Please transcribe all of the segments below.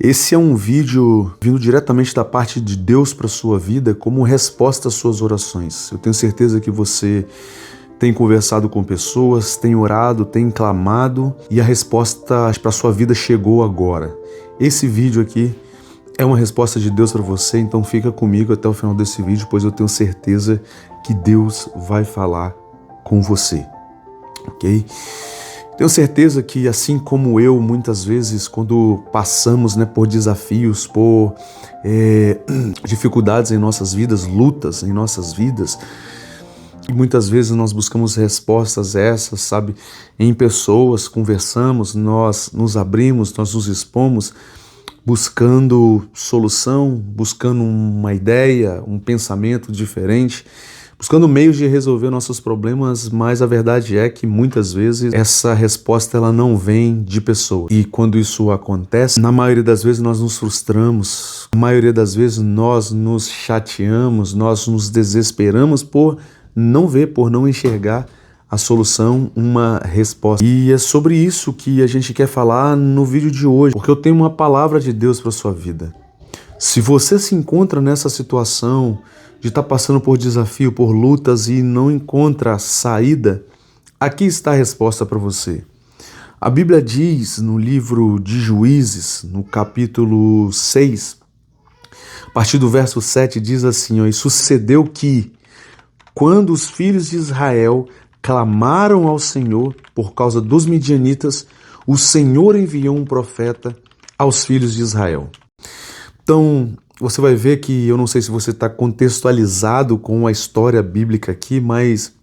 Esse é um vídeo vindo diretamente da parte de Deus para a sua vida como resposta às suas orações. Eu tenho certeza que você tem conversado com pessoas, tem orado, tem clamado e a resposta para a sua vida chegou agora. Esse vídeo aqui é uma resposta de Deus para você, então fica comigo até o final desse vídeo, pois eu tenho certeza que Deus vai falar com você, ok? Tenho certeza que, assim como eu, muitas vezes, quando passamos por desafios, por dificuldades em nossas vidas, lutas em nossas vidas, e muitas vezes nós buscamos respostas a essas, sabe, em pessoas, conversamos, nós nos abrimos, nós nos expomos, buscando solução, buscando uma ideia, um pensamento diferente, buscando meios de resolver nossos problemas, mas a verdade é que muitas vezes essa resposta ela não vem de pessoas. E quando isso acontece, na maioria das vezes nós nos frustramos, na maioria das vezes nós nos chateamos, nós nos desesperamos por não ver, por não enxergar a solução, uma resposta. E é sobre isso que a gente quer falar no vídeo de hoje, porque eu tenho uma palavra de Deus para sua vida. Se você se encontra nessa situação de estar passando por desafio, por lutas e não encontra saída, aqui está a resposta para você. A Bíblia diz no livro de Juízes, no capítulo 6, a partir do verso 7, diz assim, e sucedeu que, quando os filhos de Israel clamaram ao Senhor por causa dos midianitas, o Senhor enviou um profeta aos filhos de Israel. Então, você vai ver que, eu não sei se você está contextualizado com a história bíblica aqui, mas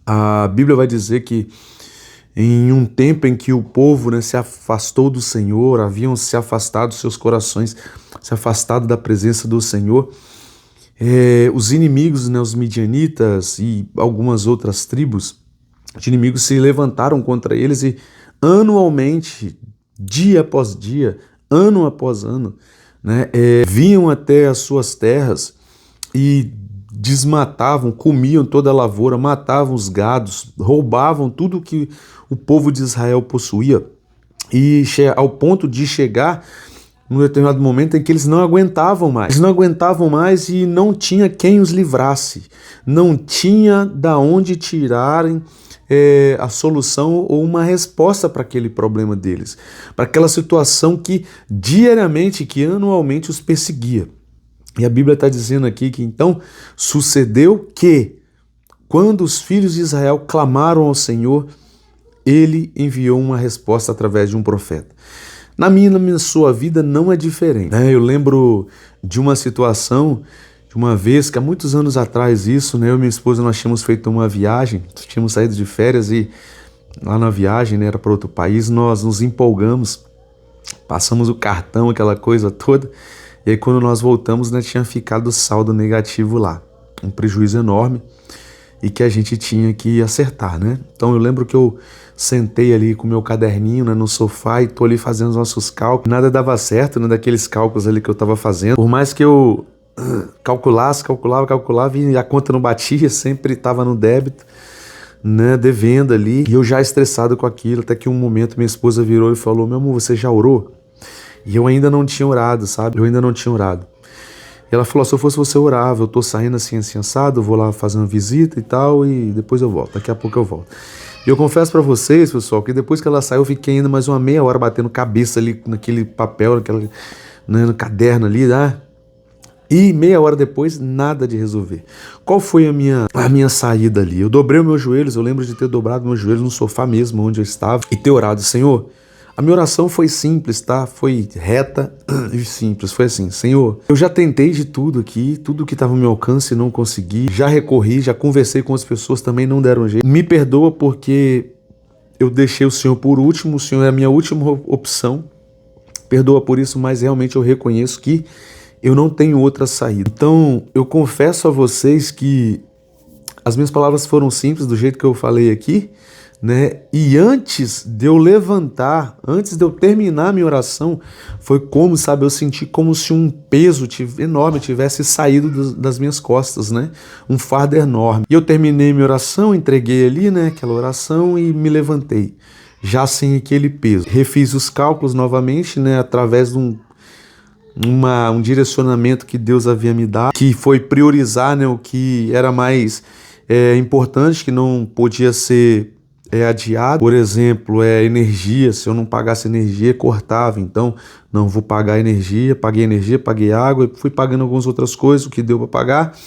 a Bíblia vai dizer que em um tempo em que o povo se afastou do Senhor, haviam se afastado seus corações, se afastado da presença do Senhor, os inimigos, os midianitas e algumas outras tribos de inimigos se levantaram contra eles e anualmente, dia após dia, ano após ano, vinham até as suas terras e desmatavam, comiam toda a lavoura, matavam os gados, roubavam tudo que o povo de Israel possuía, e ao ponto de chegar num determinado momento em que eles não aguentavam mais. Eles não aguentavam mais e não tinha quem os livrasse. Não tinha da onde tirarem a solução ou uma resposta para aquele problema deles. Para aquela situação que diariamente, que anualmente os perseguia. E a Bíblia está dizendo aqui que então sucedeu que, quando os filhos de Israel clamaram ao Senhor, ele enviou uma resposta através de um profeta. Na minha sua vida não é diferente. Eu lembro de uma situação, de uma vez, que há muitos anos atrás isso, eu e minha esposa, nós tínhamos feito uma viagem, tínhamos saído de férias e lá na viagem, era para outro país, nós nos empolgamos, passamos o cartão, aquela coisa toda, e aí quando nós voltamos, tinha ficado saldo negativo lá, um prejuízo enorme e que a gente tinha que acertar, Então eu lembro que eu sentei ali com o meu caderninho no sofá e tô ali fazendo os nossos cálculos. Nada dava certo, daqueles cálculos ali que eu tava fazendo. Por mais que eu calculava e a conta não batia, sempre tava no débito, devendo ali. E eu já estressado com aquilo, até que um momento minha esposa virou e falou: meu amor, você já orou? E eu ainda não tinha orado, sabe? E ela falou: se eu fosse você, eu orava, eu tô saindo assim assado, vou lá fazer uma visita e tal, e depois eu volto, daqui a pouco eu volto. E eu confesso pra vocês, pessoal, que depois que ela saiu, eu fiquei ainda mais uma meia hora batendo cabeça ali naquele papel, no caderno ali, E meia hora depois, nada de resolver. Qual foi a minha saída ali? Eu dobrei os meus joelhos, eu lembro de ter dobrado meus joelhos no sofá mesmo, onde eu estava, e ter orado: Senhor, a minha oração foi simples, Foi reta e simples. Foi assim: Senhor, eu já tentei de tudo aqui, tudo que estava ao meu alcance, não consegui. Já recorri, já conversei com as pessoas, também não deram jeito. Me perdoa porque eu deixei o Senhor por último, o Senhor é a minha última opção. Perdoa por isso, mas realmente eu reconheço que eu não tenho outra saída. Então, eu confesso a vocês que as minhas palavras foram simples, do jeito que eu falei aqui, E antes de eu levantar, antes de eu terminar a minha oração, foi como, eu senti como se um peso enorme tivesse saído das minhas costas, Um fardo enorme. E eu terminei minha oração, entreguei ali, aquela oração e me levantei, já sem aquele peso. Refiz os cálculos novamente, através de um direcionamento que Deus havia me dado, que foi priorizar, né, o que era mais importante, que não podia ser adiado. Por exemplo, energia. Se eu não pagasse energia, cortava. Então, não vou pagar energia, paguei água, fui pagando algumas outras coisas, o que deu para pagar,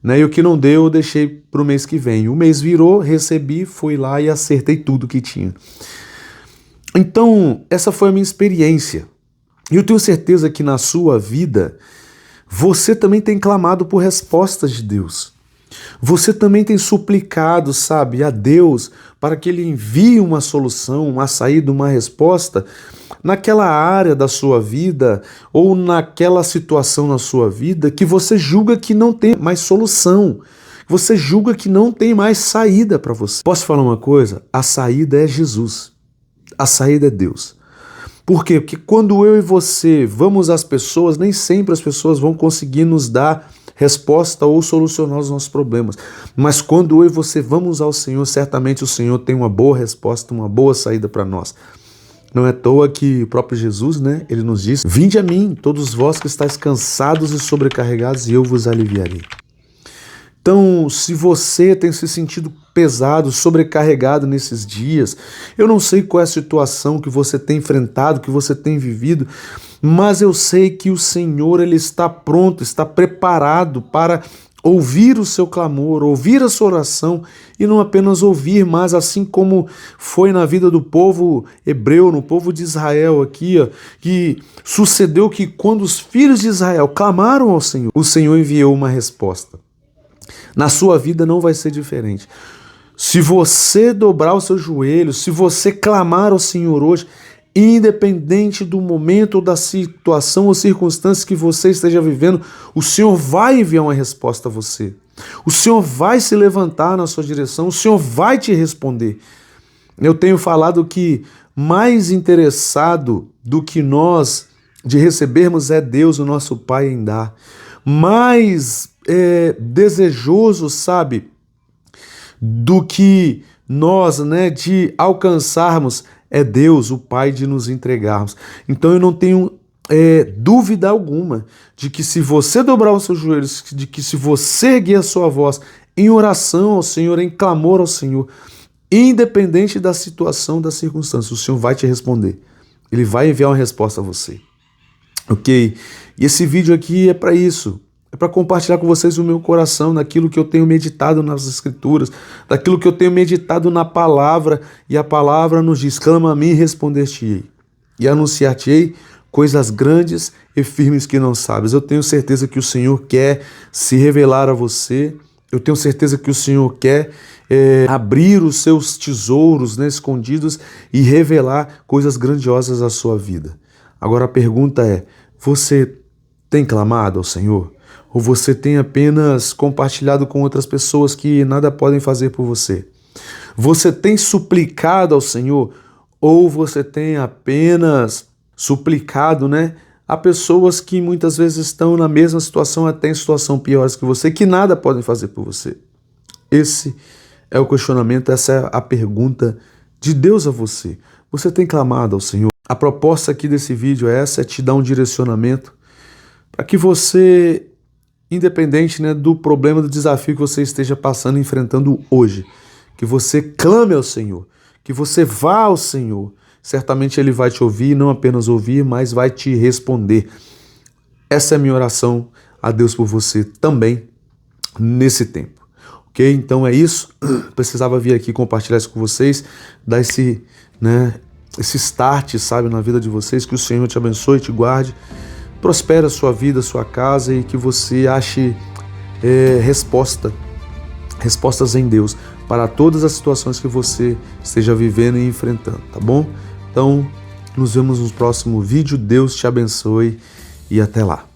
né? E o que não deu, eu deixei para o mês que vem. O mês virou, recebi, fui lá e acertei tudo que tinha. Então, essa foi a minha experiência. E eu tenho certeza que na sua vida, você também tem clamado por respostas de Deus. Você também tem suplicado, sabe, a Deus para que Ele envie uma solução, uma saída, uma resposta naquela área da sua vida ou naquela situação na sua vida que você julga que não tem mais solução, você julga que não tem mais saída para você. Posso falar uma coisa? A saída é Jesus, a saída é Deus. Por quê? Porque quando eu e você vamos às pessoas, nem sempre as pessoas vão conseguir nos dar resposta ou solucionar os nossos problemas. Mas quando eu e você vamos ao Senhor, certamente o Senhor tem uma boa resposta, uma boa saída para nós. Não é à toa que o próprio Jesus, né, ele nos diz: vinde a mim, todos vós que estáis cansados e sobrecarregados, e eu vos aliviarei. Então, se você tem se sentido pesado, sobrecarregado nesses dias, eu não sei qual é a situação que você tem enfrentado, que você tem vivido, mas eu sei que o Senhor, Ele está pronto, está preparado para ouvir o seu clamor, ouvir a sua oração, e não apenas ouvir, mas assim como foi na vida do povo hebreu, no povo de Israel aqui, que sucedeu que quando os filhos de Israel clamaram ao Senhor, o Senhor enviou uma resposta. Na sua vida não vai ser diferente. Se você dobrar os seus joelhos, se você clamar ao Senhor hoje, independente do momento ou da situação ou circunstância que você esteja vivendo, o Senhor vai enviar uma resposta a você. O Senhor vai se levantar na sua direção, o Senhor vai te responder. Eu tenho falado que mais interessado do que nós de recebermos é Deus, o nosso Pai, em dar. Mais desejoso, sabe, do que nós, né, de alcançarmos é Deus, o Pai, de nos entregarmos. Então eu não tenho dúvida alguma de que se você dobrar os seus joelhos, de que se você erguer a sua voz em oração ao Senhor, em clamor ao Senhor, independente da situação, da circunstância, o Senhor vai te responder. Ele vai enviar uma resposta a você. Ok? E esse vídeo aqui é para isso. É para compartilhar com vocês o meu coração, naquilo que eu tenho meditado nas Escrituras, daquilo que eu tenho meditado na palavra, e a palavra nos diz: clama a mim e responder-te-ei, e anunciar-te-ei coisas grandes e firmes que não sabes. Eu tenho certeza que o Senhor quer se revelar a você, eu tenho certeza que o Senhor quer abrir os seus tesouros, né, escondidos, e revelar coisas grandiosas à sua vida. Agora a pergunta é: você tem clamado ao Senhor? Ou você tem apenas compartilhado com outras pessoas que nada podem fazer por você? Você tem suplicado ao Senhor? Ou você tem apenas suplicado, né, a pessoas que muitas vezes estão na mesma situação, até em situação piores que você, que nada podem fazer por você? Esse é o questionamento, essa é a pergunta de Deus a você. Você tem clamado ao Senhor? A proposta aqui desse vídeo é essa, é te dar um direcionamento para que você, independente, né, do problema, do desafio que você esteja passando, enfrentando hoje, que você clame ao Senhor, que você vá ao Senhor. Certamente Ele vai te ouvir, não apenas ouvir, mas vai te responder. Essa é a minha oração a Deus por você também nesse tempo. Ok? Então é isso. Precisava vir aqui compartilhar isso com vocês, dar esse start, sabe, na vida de vocês. Que o Senhor te abençoe, te guarde, prospere a sua vida, a sua casa, e que você ache respostas em Deus para todas as situações que você esteja vivendo e enfrentando, tá bom? Então, nos vemos no próximo vídeo. Deus te abençoe e até lá.